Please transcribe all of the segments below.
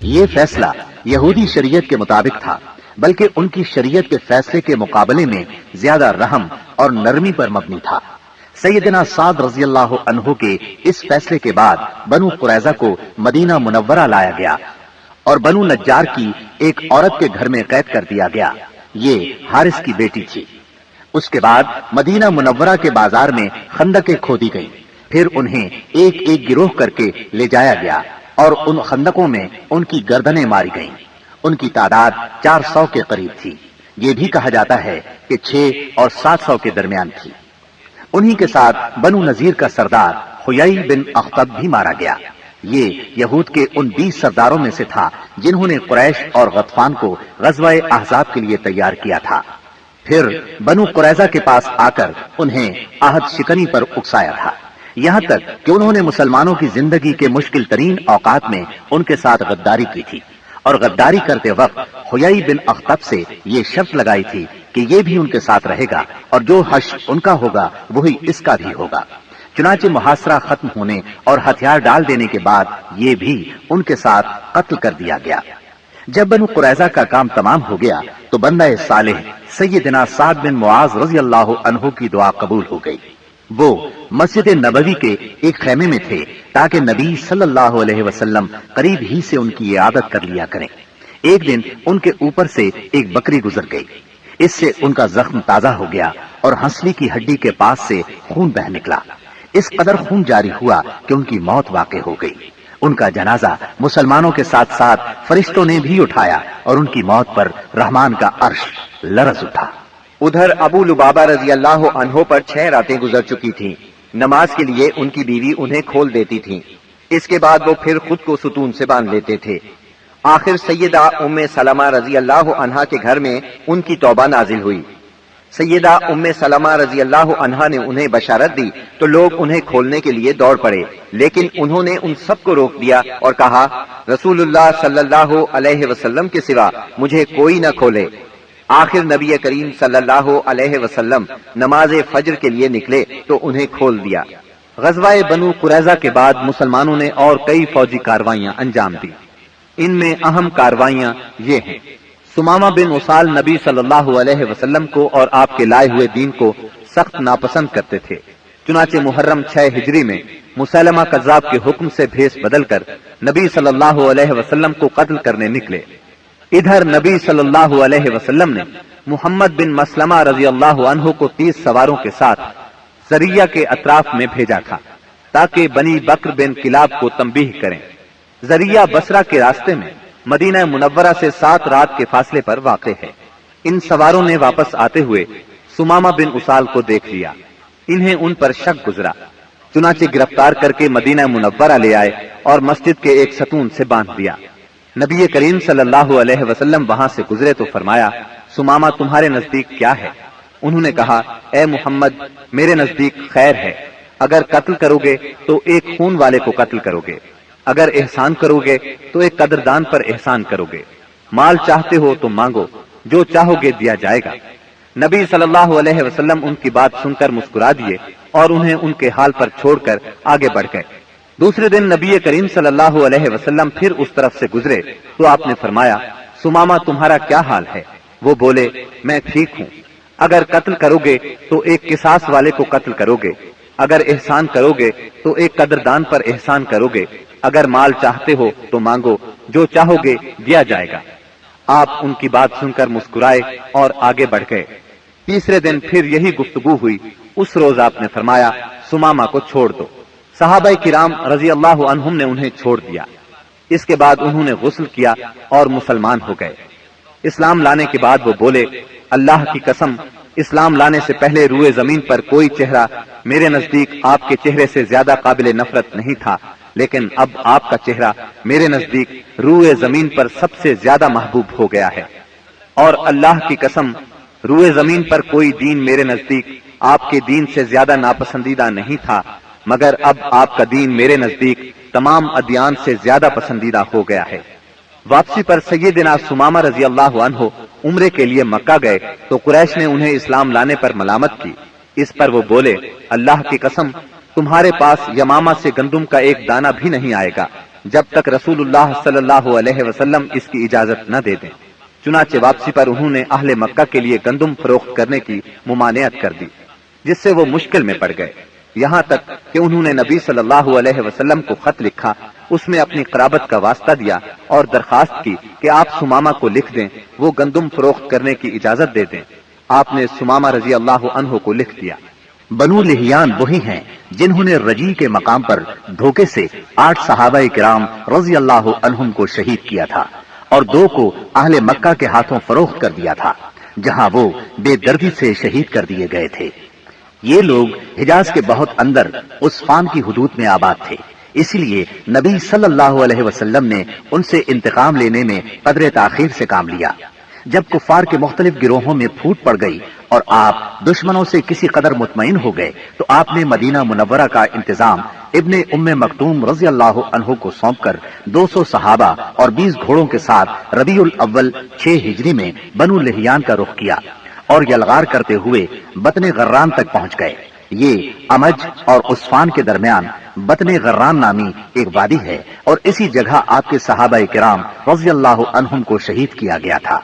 یہ فیصلہ یہودی شریعت کے مطابق تھا، بلکہ ان کی شریعت کے فیصلے کے مقابلے میں زیادہ رحم اور نرمی پر مبنی تھا۔ سیدنا سعد رضی اللہ عنہ کے اس فیصلے کے بعد بنو قریظہ کو مدینہ منورہ لایا گیا اور بنو نجار کی ایک عورت کے گھر میں قید کر دیا گیا۔ یہ حارث کی بیٹی تھی۔ اس کے بعد مدینہ منورہ کے بازار میں خندقیں کھودی گئیں، پھر انہیں ایک ایک گروہ کر کے لے جایا گیا اور ان خندقوں میں ان کی گردنیں ماری گئیں۔ ان کی تعداد 400 کے قریب تھی۔ یہ بھی کہا جاتا ہے کہ 6 اور 700 کے درمیان تھی۔ انہی کے ساتھ بنو نذیر کا سردار حیی بن اخطب بھی مارا گیا۔ یہ یہود کے ان 20 سرداروں میں سے تھا جنہوں نے قریش اور غطفان کو غزوہ احزاب کے لیے تیار کیا تھا۔ پھر بنو قریظہ کے پاس آ کر انہیں عہد شکنی پر اکسایا تھا، یہاں تک کہ انہوں نے مسلمانوں کی زندگی کے مشکل ترین اوقات میں ان کے ساتھ غداری کی تھی، اور غداری کرتے وقت حیی بن اخطب سے یہ شرط لگائی تھی کہ یہ بھی ان کے ساتھ رہے گا اور جو حشر ان کا ہوگا وہی اس کا بھی ہوگا۔ چنانچہ محاصرہ ختم ہونے اور ہتھیار ڈال دینے کے بعد یہ بھی ان کے ساتھ قتل کر دیا گیا۔ جب بنو قریظہ کا کام تمام ہو گیا تو بندہ صالح سیدنا سعد بن معاذ رضی اللہ عنہ کی دعا قبول ہو گئی۔ وہ مسجد نبوی کے ایک خیمے میں تھے تاکہ نبی صلی اللہ علیہ وسلم قریب ہی سے ان کی عیادت کر لیا کریں۔ ایک دن ان کے اوپر سے ایک بکری گزر گئی، اس سے ان کا زخم تازہ ہو گیا اور ہنسلی کی ہڈی کے پاس سے خون بہہ نکلا۔ اس قدر خون جاری ہوا کہ ان کی موت واقع ہو گئی۔ ان کا جنازہ مسلمانوں کے ساتھ ساتھ فرشتوں نے بھی اٹھایا اور ان کی موت پر رحمان کا عرش لرز اٹھا۔ ادھر ابو لبابہ رضی اللہ عنہ پر 6 راتیں گزر چکی تھیں۔ نماز کے لیے ان کی بیوی انہیں کھول دیتی تھی، اس کے بعد وہ پھر خود کو ستون سے باندھ لیتے تھے۔ آخر سیدہ ام سلمہ رضی اللہ عنہا کے گھر میں ان کی توبہ نازل ہوئی۔ سیدہ ام سلمہ رضی اللہ عنہا نے انہیں بشارت دی تو لوگ انہیں کھولنے کے لیے دوڑ پڑے، لیکن انہوں نے ان سب کو روک دیا اور کہا، رسول اللہ صلی اللہ علیہ وسلم کے سوا مجھے کوئی نہ کھولے۔ آخر نبی کریم صلی اللہ علیہ وسلم نماز فجر کے لیے نکلے تو انہیں کھول دیا۔ غزوہ بنو قریظہ کے بعد مسلمانوں نے اور کئی فوجی کاروائیاں انجام دی۔ ان میں اہم کاروائیاں یہ ہیں: سمامہ بن اسال نبی صلی اللہ علیہ وسلم کو اور آپ کے لائے ہوئے دین کو سخت ناپسند کرتے تھے، چنانچہ محرم 6 ہجری میں مسلمہ کذاب کے حکم سے بھیس بدل کر نبی صلی اللہ علیہ وسلم کو قتل کرنے نکلے۔ ادھر نبی صلی اللہ علیہ وسلم نے محمد بن مسلمہ رضی اللہ عنہ کو 30 سواروں کے ساتھ زریہ کے اطراف میں بھیجا تھا تاکہ بنی بکر بن کلاب کو تنبیہ کریں۔ زریہ بصرہ کے راستے میں مدینہ منورہ سے 7 رات کے فاصلے پر واقع ہے۔ ان سواروں نے واپس آتے ہوئے سمامہ بن اسال کو دیکھ لیا، انہیں ان پر شک گزرا، چنانچہ گرفتار کر کے مدینہ منورہ لے آئے اور مسجد کے ایک ستون سے باندھ دیا۔ نبی کریم صلی اللہ علیہ وسلم وہاں سے گزرے تو فرمایا، سمامہ تمہارے نزدیک کیا ہے؟ انہوں نے کہا، اے محمد، میرے نزدیک خیر ہے۔ اگر قتل کرو گے تو ایک خون والے کو قتل کرو گے، اگر احسان کرو گے تو ایک قدردان پر احسان کرو گے، مال چاہتے ہو تو مانگو، جو چاہو گے دیا جائے گا۔ نبی صلی اللہ علیہ وسلم ان کی بات سن کر مسکرا دیے اور انہیں ان کے حال پر چھوڑ کر آگے بڑھ گئے۔ دوسرے دن نبی کریم صلی اللہ علیہ وسلم پھر اس طرف سے گزرے تو آپ نے فرمایا، سمامہ تمہارا کیا حال ہے؟ وہ بولے، میں ٹھیک ہوں۔ اگر قتل کرو گے تو ایک قصاص والے کو قتل کرو گے، اگر احسان کرو گے تو ایک قدردان پر احسان کرو گے، اگر مال چاہتے ہو تو مانگو، جو چاہو گے دیا جائے گا۔ آپ ان کی بات سن کر مسکرائے اور آگے بڑھ گئے۔ تیسرے دن پھر یہی گفتگو ہوئی۔ اس روز آپ نے فرمایا، سمامہ کو چھوڑ دو۔ صحابہ کرام رضی اللہ عنہم نے انہیں چھوڑ دیا۔ اس کے بعد انہوں نے غسل کیا اور مسلمان ہو گئے۔ اسلام لانے کے بعد وہ بولے، اللہ کی قسم، اسلام لانے سے پہلے روئے زمین پر کوئی چہرہ میرے نزدیک آپ کے چہرے سے زیادہ قابل نفرت نہیں تھا، لیکن اب آپ کا چہرہ میرے نزدیک روئے زمین پر سب سے زیادہ محبوب ہو گیا ہے، اور اللہ کی قسم، روئے زمین پر کوئی دین میرے نزدیک آپ کے دین سے زیادہ ناپسندیدہ نہیں تھا، مگر اب آپ کا دین میرے نزدیک تمام ادیان سے زیادہ پسندیدہ ہو گیا ہے۔ واپسی پر سیدنا سمامہ رضی اللہ عنہ عمرے کے لیے مکہ گئے تو قریش نے انہیں اسلام لانے پر ملامت کی۔ اس پر وہ بولے، اللہ کی قسم، تمہارے پاس یمامہ سے گندم کا ایک دانہ بھی نہیں آئے گا، جب تک رسول اللہ صلی اللہ علیہ وسلم اس کی اجازت نہ دے دیں۔ چنانچہ واپسی پر انہوں نے اہل مکہ کے لیے گندم فروخت کرنے کی ممانعت کر دی، جس سے وہ مشکل میں پڑ گئے، یہاں تک کہ انہوں نے نبی صلی اللہ علیہ وسلم کو خط لکھا، اس میں اپنی قرابت کا واسطہ دیا اور درخواست کی کہ آپ سمامہ کو لکھ دیں وہ گندم فروخت کرنے کی اجازت دے دیں۔ آپ نے سمامہ رضی اللہ عنہ کو لکھ دیا۔ بنو لحیان وہی ہیں جنہوں نے رجی کے مقام پر دھوکے سے 8 صحابہ کرام رضی اللہ عنہم کو شہید کیا تھا اور 2 کو اہل مکہ کے ہاتھوں فروخت کر دیا تھا، جہاں وہ بے دردی سے شہید کر دیے گئے تھے۔ یہ لوگ حجاز کے بہت اندر عصفان کی حدود میں آباد تھے، اس لیے نبی صلی اللہ علیہ وسلم نے ان سے انتقام لینے میں قدر تاخیر سے کام لیا۔ جب کفار کے مختلف گروہوں میں پھوٹ پڑ گئی اور آپ دشمنوں سے کسی قدر مطمئن ہو گئے تو آپ نے مدینہ منورہ کا انتظام ابن ام مکتوم رضی اللہ عنہ کو سونپ کر 200 صحابہ اور 20 گھوڑوں کے ساتھ ربیع الاول 6 ہجری میں بنو لحیان کا رخ کیا اور یلغار کرتے ہوئے بطن غران تک پہنچ گئے۔ یہ امج اور عصفان کے درمیان بطن غران نامی ایک وادی ہے اور اسی جگہ آپ کے صحابہ کرام رضی اللہ عنہم کو شہید کیا گیا تھا۔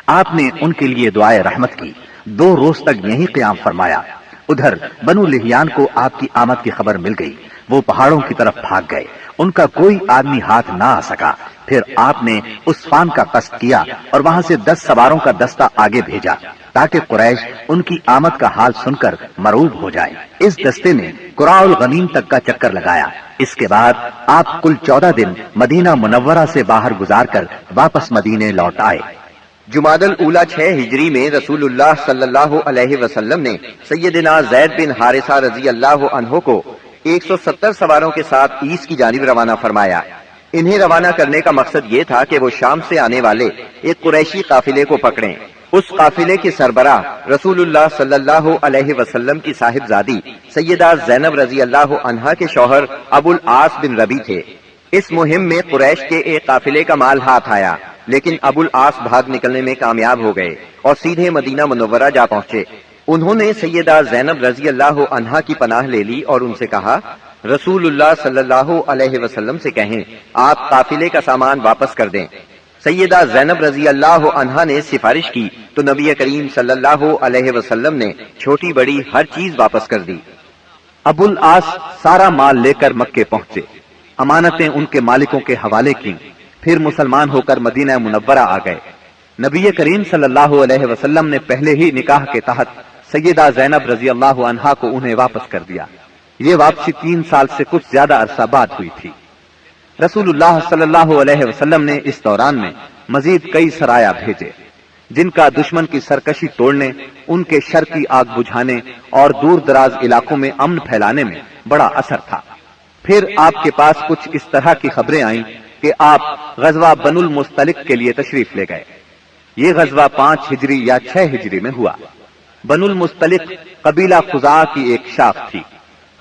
آپ نے ان کے لیے دعائے رحمت کی، 2 روز تک یہیں قیام فرمایا۔ ادھر بنو لحیان کو آپ کی آمد کی خبر مل گئی، وہ پہاڑوں کی طرف بھاگ گئے، ان کا کوئی آدمی ہاتھ نہ آ سکا۔ پھر آپ نے عصفان کا قصد کیا اور وہاں سے 10 سواروں کا دستہ آگے بھیجا تاکہ قریش ان کی آمد کا حال سن کر مرعوب ہو جائے۔ اس دستے نے قراء الغمیم تک کا چکر لگایا۔ اس کے بعد آپ کل 14 دن مدینہ منورہ سے باہر گزار کر واپس مدینے لوٹ آئے۔ جمادی الاولیٰ 6 ہجری میں رسول اللہ صلی اللہ علیہ وسلم نے سیدنا زید بن حارثہ رضی اللہ عنہ کو 170 سواروں کے ساتھ عیس کی جانب روانہ فرمایا۔ انہیں روانہ کرنے کا مقصد یہ تھا کہ وہ شام سے آنے والے ایک قریشی قافلے کو پکڑیں۔ اس قافلے کے سربراہ رسول اللہ صلی اللہ علیہ وسلم کی صاحبزادی سیدہ زینب رضی اللہ عنہا کے شوہر ابو العاص بن ربیع تھے۔ اس مہم میں قریش کے ایک قافلے کا مال ہاتھ آیا، لیکن ابو العاص بھاگ نکلنے میں کامیاب ہو گئے اور سیدھے مدینہ منورہ جا پہنچے۔ انہوں نے سیدہ زینب رضی اللہ عنہا کی پناہ لے لی اور ان سے کہا، رسول اللہ صلی اللہ علیہ وسلم سے کہیں آپ قافلے کا سامان واپس کر دیں۔ سیدہ زینب رضی اللہ عنہا نے سفارش کی تو نبی کریم صلی اللہ علیہ وسلم نے چھوٹی بڑی ہر چیز واپس کر دی۔ ابو العاص سارا مال لے کر مکے پہنچے، امانتیں ان کے مالکوں کے حوالے کی، پھر مسلمان ہو کر مدینہ منورہ آ گئے۔ نبی کریم صلی اللہ علیہ وسلم نے پہلے ہی نکاح کے تحت سیدہ زینب رضی اللہ عنہا کو انہیں واپس کر دیا۔ یہ واپسی 3 سال سے کچھ زیادہ عرصہ بعد ہوئی تھی۔ رسول اللہ صلی اللہ علیہ وسلم نے اس دوران میں مزید کئی سرایا بھیجے جن کا دشمن کی سرکشی توڑنے، ان کے شر کی آگ بجھانے اور دور دراز علاقوں میں امن پھیلانے میں بڑا اثر تھا۔ پھر آپ کے پاس کچھ اس طرح کی خبریں آئیں کہ آپ غزوہ بنو المصطلق کے لیے تشریف لے گئے۔ یہ غزوہ 5 ہجری یا 6 ہجری میں ہوا۔ بنو المصطلق قبیلہ خزاعہ کی ایک شاخ تھی۔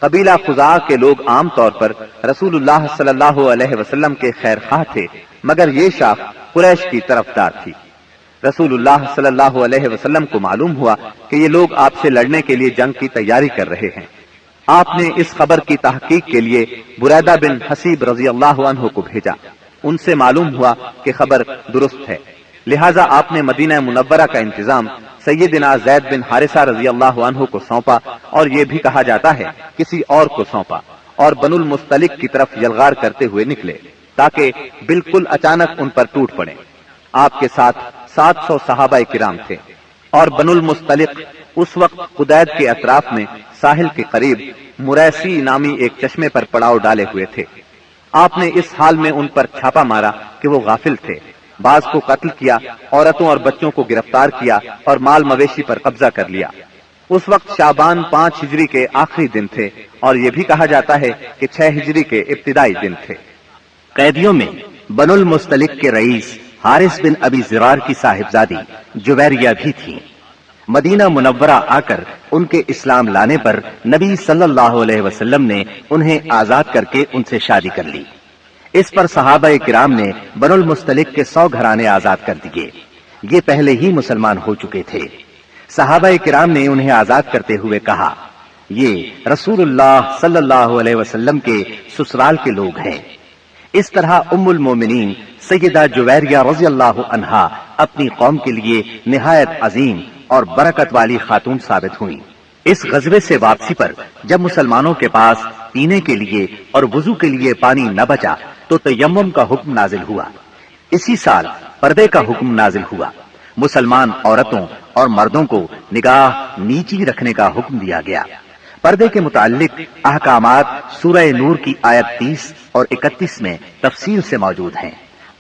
قبیلہ خزاعہ کے لوگ عام طور پر رسول اللہ صلی اللہ علیہ وسلم کے خیر خواہ تھے، مگر یہ شاخ قریش کی طرفدار تھی۔ رسول اللہ صلی اللہ علیہ وسلم کو معلوم ہوا کہ یہ لوگ آپ سے لڑنے کے لیے جنگ کی تیاری کر رہے ہیں۔ آپ نے اس خبر کی تحقیق کے لیے بریدہ بن حسیب رضی اللہ عنہ کو بھیجا۔ ان سے معلوم ہوا کہ خبر درست ہے، لہٰذا آپ نے مدینہ منورہ کا انتظام سیدنا زید بن حارثہ رضی اللہ عنہ کو سونپا، اور یہ بھی کہا جاتا ہے کسی اور کو سونپا، اور بنو المصطلق کی طرف یلغار کرتے ہوئے نکلے تاکہ بالکل اچانک ان پر ٹوٹ پڑے۔ آپ کے ساتھ 700 صحابہ کرام تھے، اور بنو المصطلق اس وقت قدید کے اطراف میں ساحل کے قریب مریسی نامی ایک چشمے پر پڑاؤ ڈالے ہوئے تھے۔ آپ نے اس حال میں ان پر چھاپا مارا کہ وہ غافل تھے، بعض کو قتل کیا، عورتوں اور بچوں کو گرفتار کیا اور مال مویشی پر قبضہ کر لیا۔ اس وقت شعبان 5 ہجری کے آخری دن تھے، اور یہ بھی کہا جاتا ہے کہ 6 ہجری کے ابتدائی دن تھے۔ قیدیوں میں بنو المصطلق کے رئیس حارث بن ابی زرار کی صاحبزادی جویریہ بھی تھی۔ مدینہ منورہ آ کر ان کے اسلام لانے پر نبی صلی اللہ علیہ وسلم نے انہیں آزاد کر کے ان سے شادی کر لی۔ اس پر صحابہ کرام نے بنو المصطلق کے 100 گھرانے آزاد کر دیے۔ یہ پہلے ہی مسلمان ہو چکے تھے۔ صحابہ کرام نے انہیں آزاد کرتے ہوئے کہا، یہ رسول اللہ صلی اللہ علیہ وسلم کے سسرال کے لوگ ہیں، اس طرح ام المومنین سیدہ جویریہ رضی اللہ عنہا اپنی قوم کے لیے نہایت عظیم اور برکت والی خاتون ثابت ہوئیں۔ اس غزوے سے واپسی پر جب مسلمانوں کے پاس پینے کے لیے اور وضو کے لیے پانی نہ بچا تو تیمم کا حکم نازل ہوا۔ اسی سال پردے کا حکم نازل ہوا۔ مسلمان عورتوں اور مردوں کو نگاہ نیچی رکھنے کا حکم دیا گیا۔ پردے کے متعلق احکامات سورہ نور کی آیت 30 اور 31 میں تفصیل سے موجود ہیں۔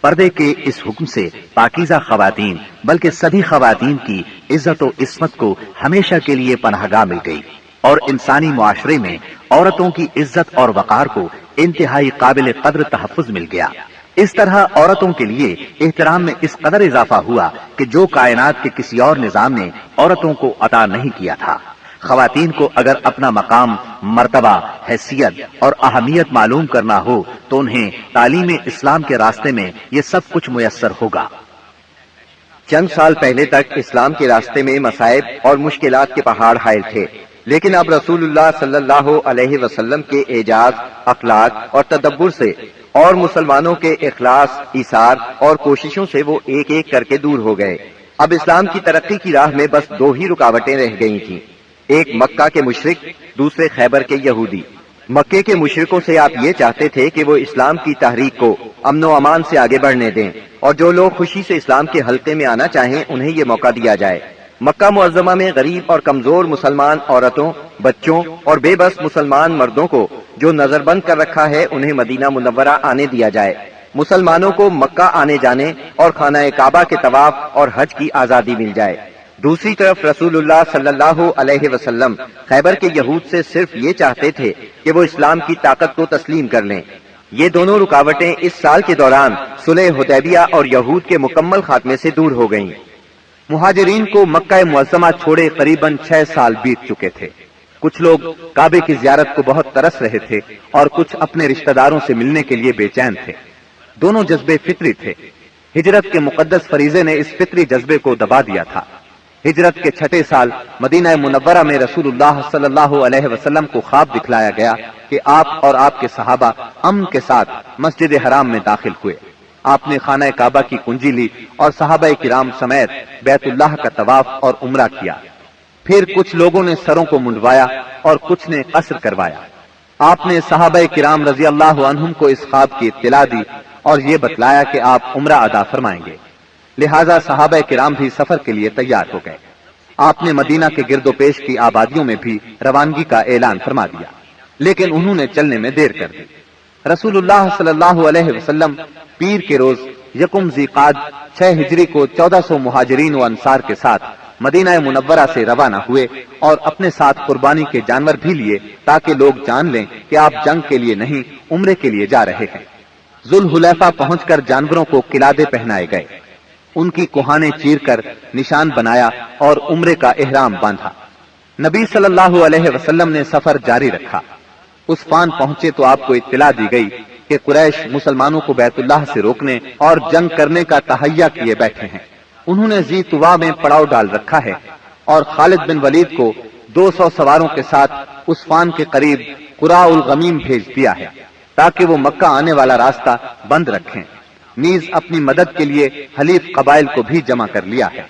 پردے کے اس حکم سے پاکیزہ خواتین بلکہ سبھی خواتین کی عزت و عصمت کو ہمیشہ کے لیے پناہ گاہ مل گئی اور انسانی معاشرے میں عورتوں کی عزت اور وقار کو انتہائی قابل قدر تحفظ مل گیا۔ اس طرح عورتوں کے لیے احترام میں اس قدر اضافہ ہوا کہ جو کائنات کے کسی اور نظام نے عورتوں کو عطا نہیں کیا تھا۔ خواتین کو اگر اپنا مقام، مرتبہ، حیثیت اور اہمیت معلوم کرنا ہو تو انہیں تعلیم اسلام کے راستے میں یہ سب کچھ میسر ہوگا۔ چند سال پہلے تک اسلام کے راستے میں مصائب اور مشکلات کے پہاڑ حائل تھے، لیکن اب رسول اللہ صلی اللہ علیہ وسلم کے اعجاز، اخلاق اور تدبر سے اور مسلمانوں کے اخلاص، ایثار اور کوششوں سے وہ ایک ایک کر کے دور ہو گئے۔ اب اسلام کی ترقی کی راہ میں بس دو ہی رکاوٹیں رہ گئی تھیں، ایک مکہ کے مشرک، دوسرے خیبر کے یہودی۔ مکے کے مشرکوں سے آپ یہ چاہتے تھے کہ وہ اسلام کی تحریک کو امن و امان سے آگے بڑھنے دیں، اور جو لوگ خوشی سے اسلام کے حلقے میں آنا چاہیں انہیں یہ موقع دیا جائے۔ مکہ معظمہ میں غریب اور کمزور مسلمان عورتوں، بچوں اور بے بس مسلمان مردوں کو جو نظر بند کر رکھا ہے انہیں مدینہ منورہ آنے دیا جائے۔ مسلمانوں کو مکہ آنے جانے اور خانہ کعبہ کے طواف اور حج کی آزادی مل جائے۔ دوسری طرف رسول اللہ صلی اللہ علیہ وسلم خیبر کے یہود سے صرف یہ چاہتے تھے کہ وہ اسلام کی طاقت کو تسلیم کر لیں۔ یہ دونوں رکاوٹیں اس سال کے دوران صلح حدیبیہ اور یہود کے مکمل خاتمے سے دور ہو گئیں۔ مہاجرین کو مکہ معظمہ چھوڑے قریباً 6 سال بیت چکے تھے۔ کچھ لوگ کعبے کی زیارت کو بہت ترس رہے تھے اور کچھ اپنے رشتہ داروں سے ملنے کے لیے بے چین تھے۔ دونوں جذبے فطری تھے۔ ہجرت کے مقدس فریضے نے اس فطری جذبے کو دبا دیا تھا۔ ہجرت کے 6 سال مدینہ منورہ میں رسول اللہ صلی اللہ علیہ وسلم کو خواب دکھلایا گیا کہ آپ اور آپ کے صحابہ امن کے ساتھ مسجد حرام میں داخل ہوئے۔ آپ نے خانہ کعبہ کی کنجی لی اور صحابہ کرام سمیت بیت اللہ کا طواف اور عمرہ کیا۔ پھر کچھ لوگوں نے سروں کو منڈوایا اور کچھ نے قصر کروایا۔ آپ نے صحابہ کرام رضی اللہ عنہم کو اس خواب کی اطلاع دی اور یہ بتلایا کہ آپ عمرہ ادا فرمائیں گے، لہذا صحابہ کرام بھی سفر کے لیے تیار ہو گئے۔ آپ نے مدینہ کے گرد و پیش کی آبادیوں میں بھی روانگی کا اعلان فرما دیا، لیکن انہوں نے چلنے میں دیر کر دی۔ رسول اللہ صلی اللہ علیہ وسلم پیر کے روز یکم ذی قعد 6 ہجری کو 1400 مہاجرین و انصار کے ساتھ مدینہ منورہ سے روانہ ہوئے اور اپنے ساتھ قربانی کے جانور بھی لیے تاکہ لوگ جان لیں کہ آپ جنگ کے لیے نہیں عمرے کے لیے جا رہے ہیں۔ ذوالحلیفہ پہنچ کر جانوروں کو قلادے پہنائے گئے، ان کی کوہانے چیر کر نشان بنایا اور عمرے کا احرام باندھا۔ نبی صلی اللہ علیہ وسلم نے سفر جاری رکھا۔ عثفان پہنچے تو آپ کو اطلاع دی گئی کہ قریش مسلمانوں کو بیت اللہ سے روکنے اور جنگ کرنے کا تہیہ کیے بیٹھے ہیں۔ انہوں نے ذی طوا میں پڑاؤ ڈال رکھا ہے اور خالد بن ولید کو 200 سواروں کے ساتھ عثفان کے قریب قراء الغمیم بھیج دیا ہے تاکہ وہ مکہ آنے والا راستہ بند رکھیں۔ نیز اپنی مدد کے لیے حلیف قبائل کو بھی جمع کر لیا ہے۔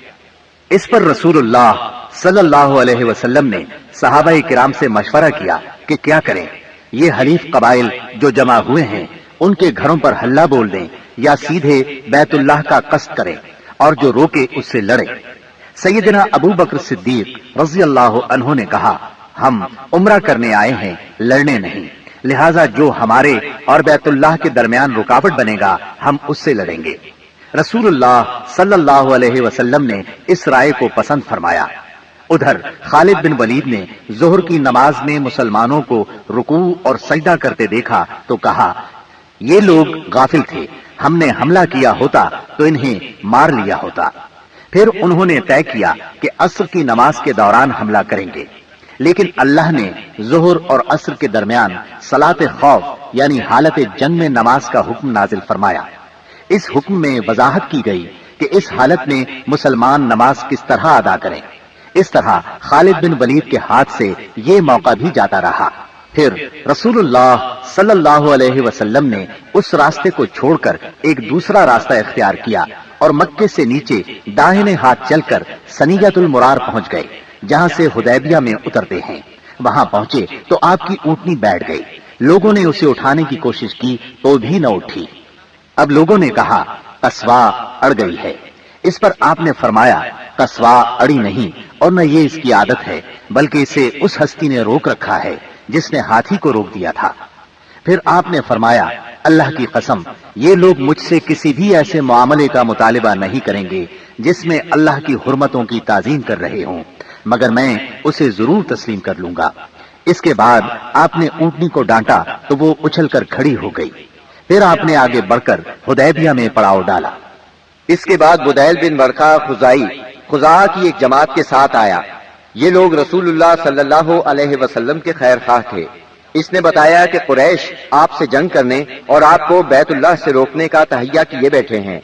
اس پر رسول اللہ صلی اللہ علیہ وسلم نے صحابہ کرام سے مشورہ کیا کہ کیا کریں۔ یہ حلیف قبائل جو جمع ہوئے ہیں ان کے گھروں پر ہلہ بول دیں یا سیدھے بیت اللہ کا قصد کریں اور جو روکے اس سے لڑے۔ سیدنا ابو بکر صدیق رضی اللہ عنہ نے کہا، ہم عمرہ کرنے آئے ہیں، لڑنے نہیں، لہذا جو ہمارے اور بیت اللہ کے درمیان رکاوٹ بنے گا ہم اس سے لڑیں گے۔ رسول اللہ صلی اللہ علیہ وسلم نے اس رائے کو پسند فرمایا۔ ادھر خالد بن ولید نے ظہر کی نماز میں مسلمانوں کو رکوع اور سجدہ کرتے دیکھا تو کہا، یہ لوگ غافل تھے، ہم نے حملہ کیا ہوتا تو انہیں مار لیا ہوتا۔ پھر انہوں نے طے کیا کہ عصر کی نماز کے دوران حملہ کریں گے، لیکن اللہ نے ظہر اور عصر کے درمیان صلاۃ خوف یعنی حالت جنگ میں نماز کا حکم نازل فرمایا۔ اس حکم میں وضاحت کی گئی کہ اس حالت میں مسلمان نماز کس طرح ادا کریں۔ اس طرح خالد بن ولید کے ہاتھ سے یہ موقع بھی جاتا رہا۔ پھر رسول اللہ صلی اللہ علیہ وسلم نے اس راستے کو چھوڑ کر ایک دوسرا راستہ اختیار کیا اور مکے سے نیچے داہنے ہاتھ چل کر سنیت المرار پہنچ گئے، جہاں سے حدیبیہ میں اترتے ہیں۔ وہاں پہنچے تو آپ کی اونٹنی بیٹھ گئی۔ لوگوں نے اسے اٹھانے کی کوشش کی تو بھی نہ اٹھی۔ اب لوگوں نے کہا قصوا اڑ گئی ہے۔ اس پر آپ نے فرمایا قصوا اڑی نہیں، اور نہ یہ اس کی عادت ہے، بلکہ اسے اس ہستی نے روک رکھا ہے جس نے ہاتھی کو روک دیا تھا۔ پھر آپ نے فرمایا اللہ کی قسم، یہ لوگ مجھ سے کسی بھی ایسے معاملے کا مطالبہ نہیں کریں گے جس میں اللہ کی حرمتوں کی تعظیم کر رہے ہوں، مگر میں اسے ضرور تسلیم کر لوں گا۔ اس کے بعد آپ نے اونٹنی کو ڈانٹا تو وہ اچھل کر کھڑی ہو گئی۔ پھر آپ نے آگے بڑھ کر حدیبیہ میں پڑاؤ ڈالا۔ اس کے بعد بدیل بن ورقہ خزائی خزاعہ کی ایک جماعت کے ساتھ آیا۔ یہ لوگ رسول اللہ صلی اللہ علیہ وسلم کے خیر خواہ تھے۔ اس نے بتایا کہ قریش آپ سے جنگ کرنے اور آپ کو بیت اللہ سے روکنے کا تہیہ کیے بیٹھے ہیں۔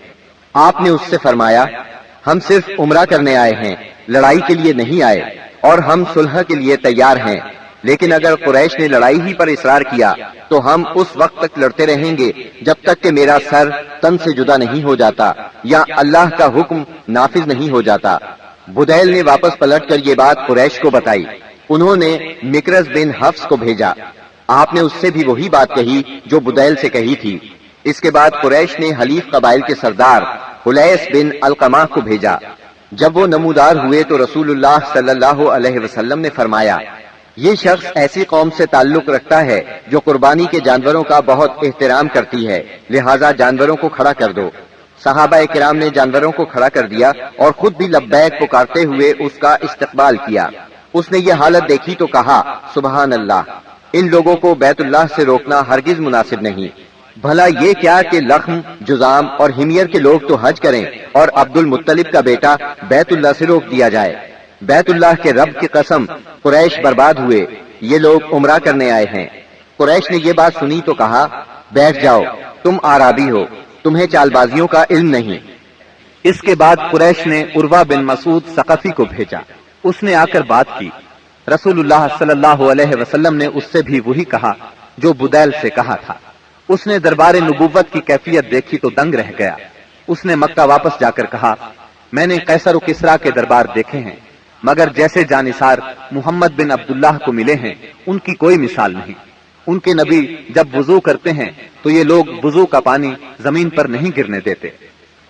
آپ نے اس سے فرمایا ہم صرف عمرہ کرنے آئے ہیں، لڑائی کے لیے نہیں آئے، اور ہم صلح کے لیے تیار ہیں، لیکن اگر قریش نے لڑائی ہی پر اصرار کیا تو ہم اس وقت تک لڑتے رہیں گے جب تک کہ میرا سر تن سے جدا نہیں ہو جاتا یا اللہ کا حکم نافذ نہیں ہو جاتا۔ بدیل نے واپس پلٹ کر یہ بات قریش کو بتائی۔ انہوں نے مکرز بن حفص کو بھیجا۔ آپ نے اس سے بھی وہی بات کہی جو بدیل سے کہی تھی۔ اس کے بعد قریش نے حلیف قبائل کے سردار حلیس بن القمہ کو بھیجا۔ جب وہ نمودار ہوئے تو رسول اللہ صلی اللہ علیہ وسلم نے فرمایا یہ شخص ایسی قوم سے تعلق رکھتا ہے جو قربانی کے جانوروں کا بہت احترام کرتی ہے، لہٰذا جانوروں کو کھڑا کر دو۔ صحابہ کرام نے جانوروں کو کھڑا کر دیا اور خود بھی لبیک پکارتے ہوئے اس کا استقبال کیا۔ اس نے یہ حالت دیکھی تو کہا سبحان اللہ، ان لوگوں کو بیت اللہ سے روکنا ہرگز مناسب نہیں۔ بھلا یہ کیا کہ لخم، جزام اور حمیر کے لوگ تو حج کریں اور عبد المطلب کا بیٹا بیت اللہ سے روک دیا جائے۔ بیت اللہ کے رب کی قسم قریش برباد ہوئے، یہ لوگ عمرہ کرنے آئے ہیں۔ قریش نے یہ بات سنی تو کہا بیٹھ جاؤ، تم اعرابی ہو، تمہیں چال بازیوں کا علم نہیں۔ اس کے بعد قریش نے عروہ بن مسعود ثقفی کو بھیجا۔ اس نے آ کر بات کی۔ رسول اللہ صلی اللہ علیہ وسلم نے اس سے بھی وہی کہا جو بدیل سے کہا تھا۔ اس نے دربار نبوت کی کیفیت دیکھی تو دنگ رہ گیا۔ اس نے مکہ واپس جا کر کہا میں نے قیصر و کسریٰ کے دربار دیکھے ہیں، مگر جیسے جانثار محمد بن عبداللہ کو ملے ہیں ان کی کوئی مثال نہیں۔ ان کے نبی جب وضو کرتے ہیں تو یہ لوگ وضو کا پانی زمین پر نہیں گرنے دیتے۔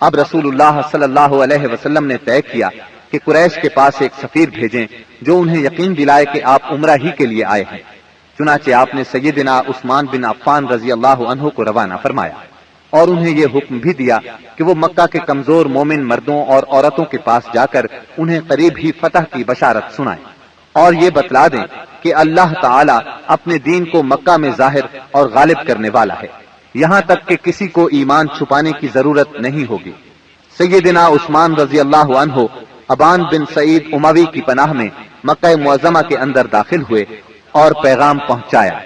اب رسول اللہ صلی اللہ علیہ وسلم نے طے کیا کہ قریش کے پاس ایک سفیر بھیجیں جو انہیں یقین دلائے کہ آپ عمرہ ہی کے لیے آئے ہیں۔ چنانچہ آپ نے سیدنا عثمان بن عفان رضی اللہ عنہ کو روانہ فرمایا اور انہیں یہ حکم بھی دیا کہ وہ مکہ کے کمزور مومن مردوں اور عورتوں کے پاس جا کر انہیں قریب ہی فتح کی بشارت سنائیں اور یہ بتلا دیں کہ اللہ تعالی اپنے دین کو مکہ میں ظاہر اور غالب کرنے والا ہے، یہاں تک کہ کسی کو ایمان چھپانے کی ضرورت نہیں ہوگی۔ سیدنا عثمان رضی اللہ عنہ ابان بن سعید اموی کی پناہ میں مکہ معظمہ کے اندر داخل ہوئے اور پیغام پہنچایا۔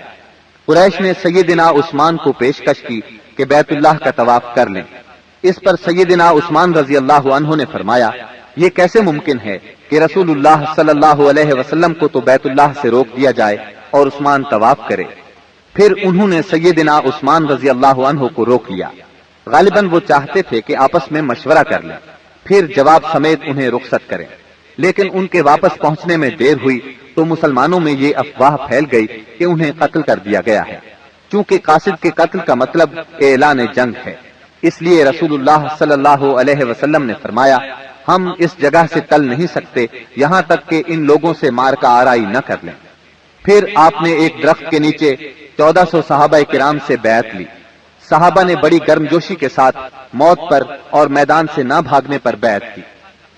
قریش نے سیدنا عثمان کو پیشکش کی کہ بیت اللہ کا طواف کر لیں۔ اس پر سیدنا عثمان رضی اللہ عنہ نے فرمایا یہ کیسے ممکن ہے کہ رسول اللہ صلی اللہ علیہ وسلم کو تو بیت اللہ سے روک دیا جائے اور عثمان طواف کرے۔ پھر انہوں نے سیدنا عثمان رضی اللہ عنہ کو روک لیا۔ غالباً وہ چاہتے تھے کہ آپس میں مشورہ کر لیں، پھر جواب سمیت انہیں رخصت کریں، لیکن ان کے واپس پہنچنے میں دیر ہوئی تو مسلمانوں میں یہ افواہ پھیل گئی کہ انہیں قتل کر دیا گیا ہے۔ چونکہ قاصد کے قتل کا مطلب اعلان جنگ ہے، اس لیے رسول اللہ صلی اللہ علیہ وسلم نے فرمایا ہم اس جگہ سے ٹل نہیں سکتے یہاں تک کہ ان لوگوں سے مارکہ آرائی نہ کر لیں۔ پھر آپ نے ایک درخت کے نیچے 1400 صحابہ کرام سے بیعت لی۔ صحابہ نے بڑی گرمجوشی کے ساتھ موت پر اور میدان سے نہ بھاگنے پر بیعت کی۔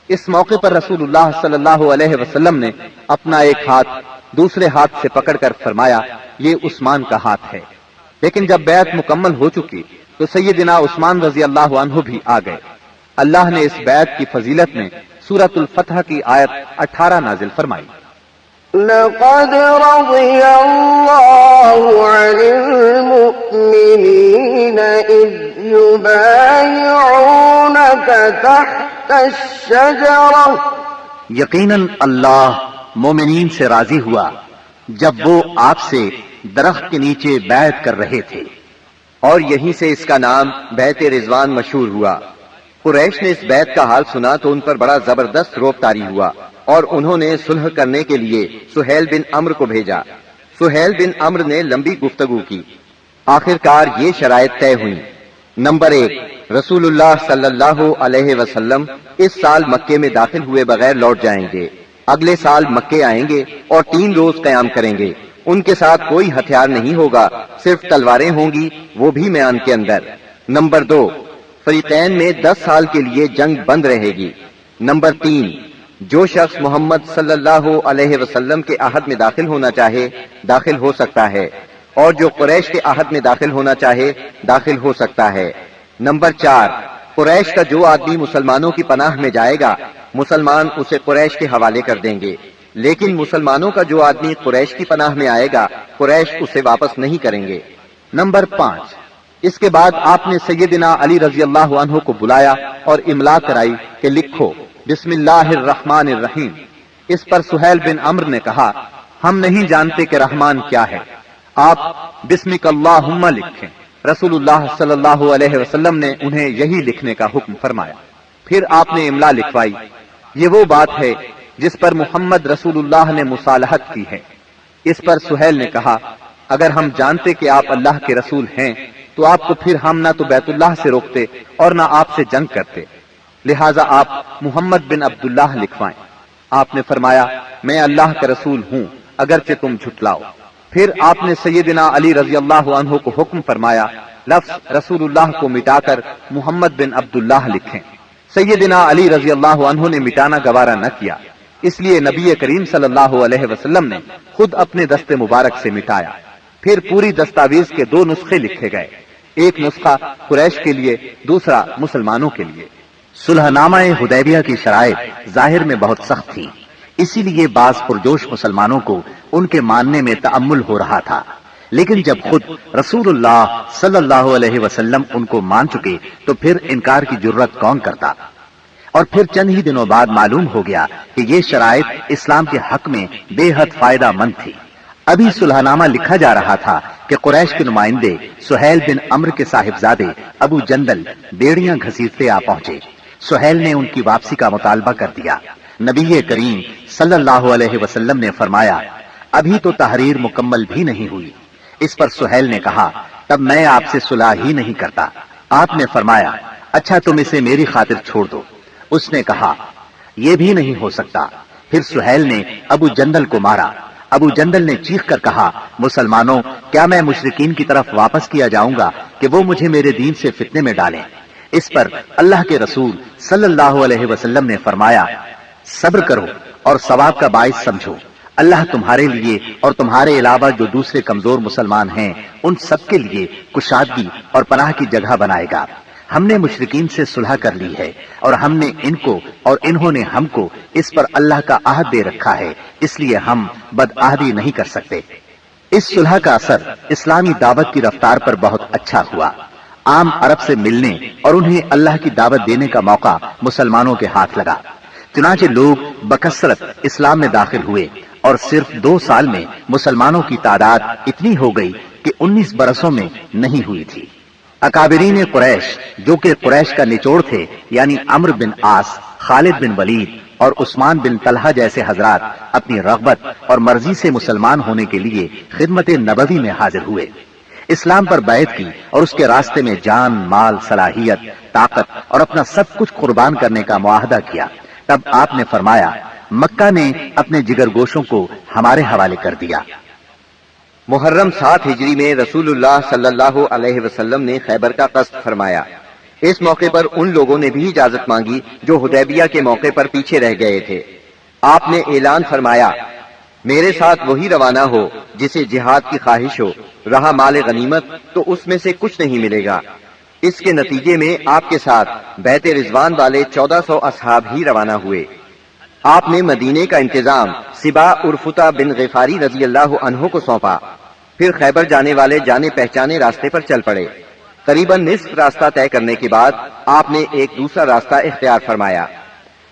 اس موقع پر رسول اللہ صلی اللہ علیہ وسلم نے اپنا ایک ہاتھ دوسرے ہاتھ سے پکڑ کر فرمایا یہ عثمان کا ہاتھ ہے۔ لیکن جب بیعت مکمل ہو چکی تو سیدنا عثمان رضی اللہ عنہ بھی آ گئے۔ اللہ نے اس بیعت کی فضیلت میں سورۃ الفتح کی آیت 18 نازل فرمائی۔ لقد رضي الله عن المؤمنين إذ يبايعونك تحت الشجرة یقیناً اللہ مومنین سے راضی ہوا جب وہ آپ سے درخت کے نیچے بیعت کر رہے تھے، اور یہیں سے اس کا نام بیعت رضوان مشہور ہوا۔ قریش نے اس بیعت کا حال سنا تو ان پر بڑا زبردست روب طاری ہوا اور انہوں نے صلح کرنے کے لیے سہیل بن عمرو کو بھیجا۔ سہیل بن عمرو نے لمبی گفتگو کی، آخرکار یہ شرائط طے ہوئی۔ نمبر 1، رسول اللہ صلی اللہ علیہ وسلم اس سال مکے میں داخل ہوئے بغیر لوٹ جائیں گے، اگلے سال مکے آئیں گے اور 3 روز قیام کریں گے۔ ان کے ساتھ کوئی ہتھیار نہیں ہوگا، صرف تلواریں ہوں گی، وہ بھی میدان کے اندر۔ نمبر 2، فریقین میں 10 سال کے لیے جنگ بند رہے گی۔ نمبر 3، جو شخص محمد صلی اللہ علیہ وسلم کے عہد میں داخل ہونا چاہے داخل ہو سکتا ہے، اور جو قریش کے عہد میں داخل ہونا چاہے داخل ہو سکتا ہے۔ نمبر 4، قریش کا جو آدمی مسلمانوں کی پناہ میں جائے گا مسلمان اسے قریش کے حوالے کر دیں گے، لیکن مسلمانوں کا جو آدمی قریش کی پناہ میں آئے گا قریش اسے واپس نہیں کریں گے۔ نمبر 5، اس کے بعد آپ نے سیدنا علی رضی اللہ عنہ کو بلایا اور املا کرائی کہ لکھو بسم اللہ الرحمن الرحیم۔ اس پر سہیل بن عمرو نے کہا، ہم نہیں جانتے کہ رحمان کیا ہے، آپ بسمک اللہم لکھیں۔ رسول اللہ صلی اللہ علیہ وسلم نے انہیں یہی لکھنے کا حکم فرمایا۔ پھر آپ نے املا لکھوائی، یہ وہ بات ہے جس پر محمد رسول اللہ نے مصالحت کی ہے۔ اس پر سہیل نے کہا، اگر ہم جانتے کہ آپ اللہ کے رسول ہیں تو آپ کو پھر ہم نہ تو بیت اللہ سے روکتے اور نہ آپ سے جنگ کرتے، لہٰذا آپ محمد بن عبداللہ لکھوائیں۔ آپ نے فرمایا، میں اللہ کا رسول ہوں اگرچہ تم جھٹلاؤ۔ پھر آپ نے سیدنا علی رضی اللہ عنہ کو حکم فرمایا، لفظ رسول اللہ کو مٹا کر محمد بن عبداللہ لکھیں۔ سیدنا علی رضی اللہ عنہ نے مٹانا گوارا نہ کیا، اس لیے نبی کریم صلی اللہ علیہ وسلم نے خود اپنے دست مبارک سے مٹایا۔ پھر پوری دستاویز کے 2 نسخے لکھے گئے، ایک نسخہ قریش کے لیے، دوسرا مسلمانوں کے لیے۔ صلح نامہ حدیبیہ کی شرائط ظاہر میں بہت سخت تھی، اسی لیے بعض پرجوش مسلمانوں کو ان کے ماننے میں تأمل ہو رہا تھا، لیکن جب خود رسول اللہ صلی اللہ علیہ وسلم ان کو مان چکے تو پھر انکار کی جرت کون کرتا؟ اور پھر چند ہی دنوں بعد معلوم ہو گیا کہ یہ شرائط اسلام کے حق میں بے حد فائدہ مند تھی۔ ابھی صلح نامہ لکھا جا رہا تھا کہ قریش کے نمائندے سہیل بن عمرو کے صاحبزادے ابو جندل بیڑیاں گھسیٹتے آ پہنچے۔ سہیل نے ان کی واپسی کا مطالبہ کر دیا۔ نبی کریم صلی اللہ علیہ وسلم نے فرمایا، ابھی تو تحریر مکمل بھی نہیں ہوئی۔ اس پر سہیل نے کہا، تب میں آپ سے صلح ہی نہیں کرتا۔ آپ نے فرمایا، اچھا تم اسے میری خاطر چھوڑ دو۔ اس نے کہا، یہ بھی نہیں ہو سکتا۔ پھر سہیل نے ابو جندل کو مارا۔ ابو جندل نے چیخ کر کہا، مسلمانوں، کیا میں مشرکین کی طرف واپس کیا جاؤں گا کہ وہ مجھے میرے دین سے فتنے میں ڈالیں؟ اس پر اللہ کے رسول صلی اللہ علیہ وسلم نے فرمایا، صبر کرو اور ثواب کا باعث سمجھو، اللہ تمہارے لیے اور تمہارے علاوہ جو دوسرے کمزور مسلمان ہیں ان سب کے لیے کشادگی اور پناہ کی جگہ بنائے گا۔ ہم نے مشرکین سے صلح کر لی ہے اور ہم نے ان کو اور انہوں نے ہم کو اس پر اللہ کا عہد دے رکھا ہے، اس لیے ہم بدعہدی نہیں کر سکتے۔ اس صلح کا اثر اسلامی دعوت کی رفتار پر بہت اچھا ہوا۔ عام عرب سے ملنے اور انہیں اللہ کی دعوت دینے کا موقع مسلمانوں کے ہاتھ لگا، چنانچہ لوگ بکثرت اسلام میں داخل ہوئے اور صرف 2 سال میں مسلمانوں کی تعداد اتنی ہو گئی کہ 19 برسوں میں نہیں ہوئی تھی۔ اکابرین قریش جو کہ قریش کا نچوڑ تھے، یعنی عمرو بن عاص، خالد بن ولید اور عثمان بن طلحہ جیسے حضرات اپنی رغبت اور مرضی سے مسلمان ہونے کے لیے خدمت نبوی میں حاضر ہوئے، اسلام پر بیعت کی اور اس کے راستے میں جان، مال، صلاحیت، طاقت اور اپنا سب کچھ قربان کرنے کا معاہدہ کیا۔ تب آپ نے فرمایا، مکہ نے اپنے جگر گوشوں کو ہمارے حوالے کر دیا۔ محرم 7 ہجری میں رسول اللہ صلی اللہ علیہ وسلم نے خیبر کا قصد فرمایا۔ اس موقع پر ان لوگوں نے بھی اجازت مانگی جو حدیبیہ کے موقع پر پیچھے رہ گئے تھے۔ آپ نے اعلان فرمایا، میرے ساتھ وہی روانہ ہو جسے جہاد کی خواہش ہو، رہا مال غنیمت تو اس میں سے کچھ نہیں ملے گا۔ اس کے نتیجے میں آپ کے ساتھ بیت رضوان والے 1400 اصحاب ہی روانہ ہوئے۔ آپ نے مدینے کا انتظام سبا عرفتہ بن غفاری رضی اللہ عنہ کو سونپا۔ پھر خیبر جانے والے جانے پہچانے راستے پر چل پڑے۔ قریباً نصف راستہ طے کرنے کے بعد آپ نے ایک دوسرا راستہ اختیار فرمایا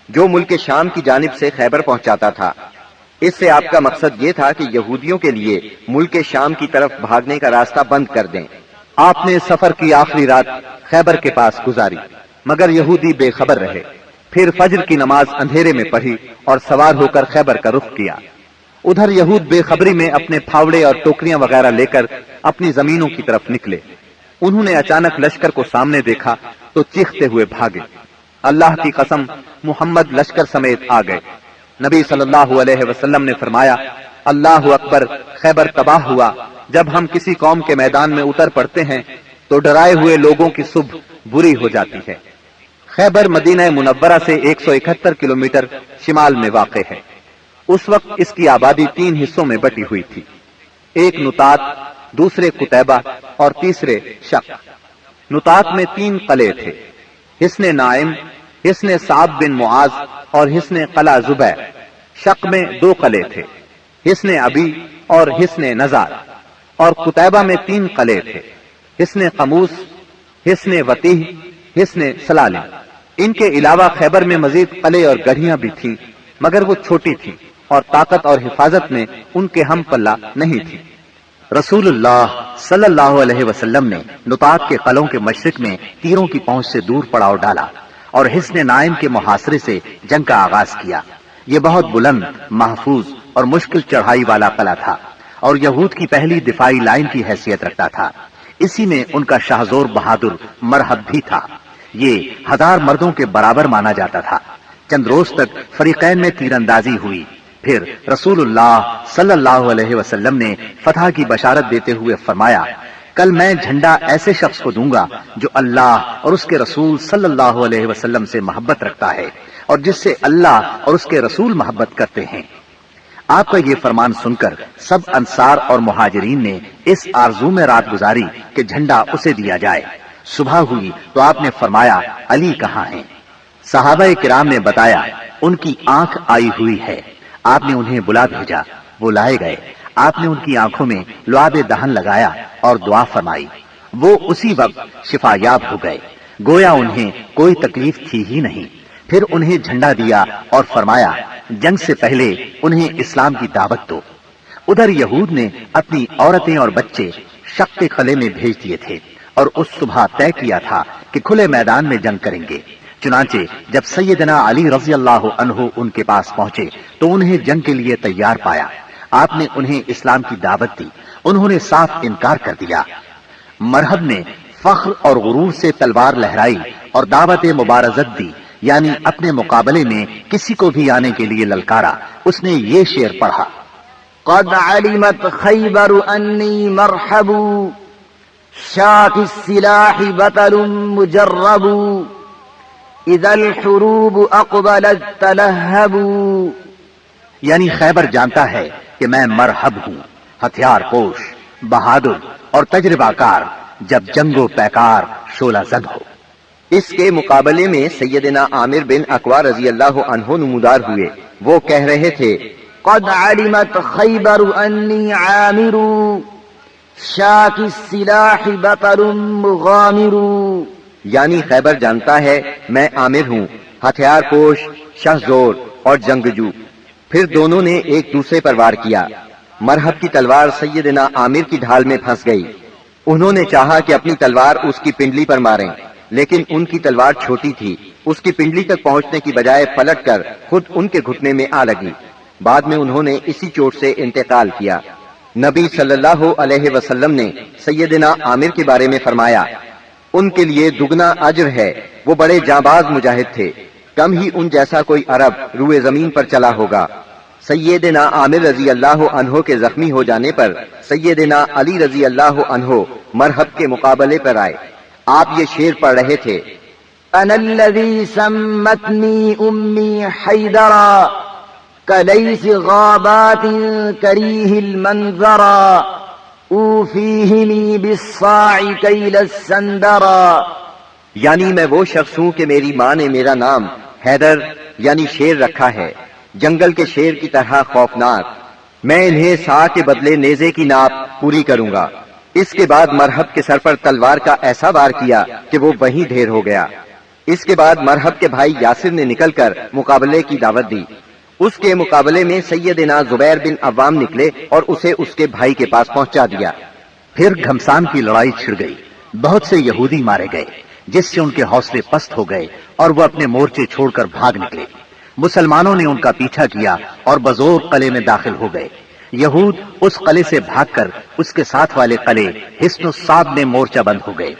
جو ملک شام کی جانب سے خیبر پہنچاتا تھا۔ اس سے آپ کا مقصد یہ تھا کہ یہودیوں کے لیے ملک شام کی طرف بھاگنے کا راستہ بند کر دیں۔ آپ نے سفر کی آخری رات خیبر کے پاس گزاری، مگر یہودی بے خبر رہے۔ پھر فجر کی نماز اندھیرے میں پڑھی اور سوار ہو کر خیبر کا رخ کیا۔ ادھر یہود بے خبری میں اپنے پھاوڑے اور ٹوکریاں وغیرہ لے کر اپنی زمینوں کی طرف نکلے۔ انہوں نے اچانک لشکر کو سامنے دیکھا تو چیختے ہوئے بھاگے۔ اللہ کی قسم، محمد لشکر سمیت آ گئے۔ نبی صلی اللہ علیہ وسلم نے فرمایا، اللہ اکبر، خیبر تباہ ہوا۔ جب ہم کسی قوم کے میدان میں اتر پڑتے ہیں تو ڈرائے ہوئے لوگوں کی صبح بری ہو جاتی ہے۔ خیبر مدینہ منورہ سے 171 کلومیٹر شمال میں واقع ہے۔ اس وقت اس کی آبادی 3 حصوں میں بٹی ہوئی تھی، ایک نطات، دوسرے قتیبہ اور تیسرے شق۔ نطات میں 3 قلعے تھے، حصن نائم، حصن صعب بن معاذ اور حصن قلعہ زبیر۔ شق میں 2 قلعے تھے، حصن ابی اور حصن نزار۔ اور قتیبہ میں 3 قلعے تھے، حصن قموس، حصن وتیح، حصن سلالم۔ ان کے علاوہ خیبر میں مزید قلعے اور گڑھیاں بھی تھیں، مگر وہ چھوٹی تھیں اور طاقت اور حفاظت میں ان کے ہم پلہ نہیں تھی۔ رسول اللہ صلی اللہ علیہ وسلم نے نطات کے قلعوں کے مشرق میں تیروں کی پہنچ سے دور پڑاؤ ڈالا اور حصن نائم کے محاصرے سے جنگ کا آغاز کیا۔ یہ بہت بلند، محفوظ اور مشکل چڑھائی والا قلعہ تھا اور یہود کی پہلی دفاعی لائن کی حیثیت رکھتا تھا۔ اسی میں ان کا شاہزور بہادر مرحب بھی تھا۔ یہ 1000 مردوں کے برابر مانا جاتا تھا۔ چند روز تک فریقین میں تیر اندازی ہوئی، پھر رسول اللہ صلی اللہ علیہ وسلم نے فتح کی بشارت دیتے ہوئے فرمایا، کل میں جھنڈا ایسے شخص کو دوں گا جو اللہ اور اس کے رسول صلی اللہ علیہ وسلم سے محبت رکھتا ہے اور جس سے اللہ اور اس کے رسول محبت کرتے ہیں۔ آپ کا یہ فرمان سن کر سب انصار اور مہاجرین نے اس آرزو میں رات گزاری کہ جھنڈا اسے دیا جائے۔ صبح ہوئی تو آپ نے فرمایا، علی کہاں ہیں؟ صحابہ کرام نے بتایا، ان کی آنکھ آئی ہوئی ہے۔ آپ نے انہیں بلا بھیجا، وہ لائے گئے۔ آپ نے ان کی آنکھوں میں لعاب دہن لگایا اور دعا فرمائی۔ وہ اسی وقت شفا یاب ہو گئے، گویا انہیں کوئی تکلیف تھی ہی نہیں۔ پھر انہیں جھنڈا دیا اور فرمایا، جنگ سے پہلے انہیں اسلام کی دعوت دو۔ ادھر یہود نے اپنی عورتیں اور بچے شق قلعے میں بھیج دیے تھے اور اس صبح طے کیا تھا کہ کھلے میدان میں جنگ کریں گے۔ چنانچہ جب سیدنا علی رضی اللہ عنہ ان کے پاس پہنچے تو انہیں جنگ کے لیے تیار پایا۔ آپ نے انہیں اسلام کی دعوت دی، انہوں نے صاف انکار کر دیا۔ مرحب نے فخر اور غرور سے تلوار لہرائی اور دعوت مبارزت دی، یعنی اپنے مقابلے میں کسی کو بھی آنے کے لیے للکارا۔ اس نے یہ شعر پڑھا، قد علمت خیبر انی مرحب شاک السلاح بطل مجرب اذا الحروب اقبلت تلہب، یعنی خیبر جانتا ہے کہ میں مرحب ہوں، ہتھیار پوش، بہادر اور تجربہ کار، جب جنگ و پیکار شعلہ زد ہو۔ اس کے مقابلے میں سیدنا عامر بن اقوا رضی اللہ عنہ نمودار ہوئے۔ وہ کہہ رہے تھے، قد علمت خیبر انی عامر شاک السلاح بطل مغامر، یعنی خیبر جانتا ہے میں عامر ہوں، ہتھیار پوش، شہزور اور جنگجو۔ پھر دونوں نے ایک دوسرے پر وار کیا۔ مرحب کی تلوار سیدنا عامر کی ڈھال میں پھنس گئی۔ انہوں نے چاہا کہ اپنی تلوار اس کی پنڈلی پر ماریں، لیکن ان کی تلوار چھوٹی تھی، اس کی پنڈلی تک پہنچنے کی بجائے پلٹ کر خود ان کے گھٹنے میں آ لگی۔ بعد میں انہوں نے اسی چوٹ سے انتقال کیا۔ نبی صلی اللہ علیہ وسلم نے سیدنا عامر کے بارے میں فرمایا، ان کے لیے دگنا اجر ہے، وہ بڑے جانباز مجاہد تھے، کم ہی ان جیسا کوئی عرب روئے زمین پر چلا ہوگا۔ سیدنا عامر رضی اللہ عنہ کے زخمی ہو جانے پر سیدنا علی رضی اللہ عنہ مرحب کے مقابلے پر آئے۔ آپ یہ شعر پڑھ رہے تھے، انا الذی سمتنی امی حیدرا کلیس غابات کریہ المنظرا اوفیہمی بالصاع کیل السندرا، یعنی میں وہ شخص ہوں کہ میری ماں نے میرا نام حیدر یعنی شیر رکھا ہے، جنگل کے شیر کی طرح خوفناک۔ میں انہیں سا کے بدلے نیزے کی ناپ پوری کروں گا۔ اس کے بعد مرحب کے سر پر تلوار کا ایسا وار کیا کہ وہ وہیں ڈھیر ہو گیا۔ اس کے بعد مرحب کے بھائی یاسر نے نکل کر مقابلے کی دعوت دی۔ اس کے مقابلے میں سیدنا زبیر بن عوام نکلے اور اسے اس کے بھائی کے پاس پہنچا دیا۔ پھر گھمسان کی لڑائی چھڑ گئی، بہت سے یہودی مارے گئے، جس سے ان کے حوصلے پست ہو گئے اور وہ اپنے مورچے چھوڑ کر بھاگ نکلے۔ مسلمانوں نے ان کا پیچھا کیا اور بزور قلعے میں داخل ہو گئے۔ یہود اس قلعے سے بھاگ کر اس کے ساتھ والے قلعے حصن الصاد میں مورچہ بند ہو گئے۔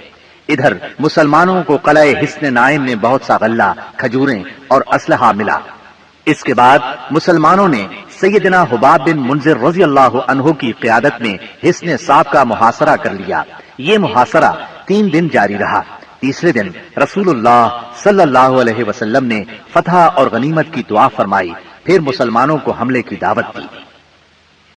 ادھر مسلمانوں کو قلعہ حصن نائم میں بہت سا غلہ، کھجوریں اور اسلحہ ملا۔ اس کے بعد مسلمانوں نے سیدنا حباب بن منذر رضی اللہ عنہ کی قیادت میں حصن صاد کا محاصرہ کر لیا۔ یہ محاصرہ 3 دن جاری رہا۔ تیسرے دن رسول اللہ صلی اللہ علیہ وسلم نے فتح اور غنیمت کی دعا فرمائی، پھر مسلمانوں کو حملے کی دعوت دی۔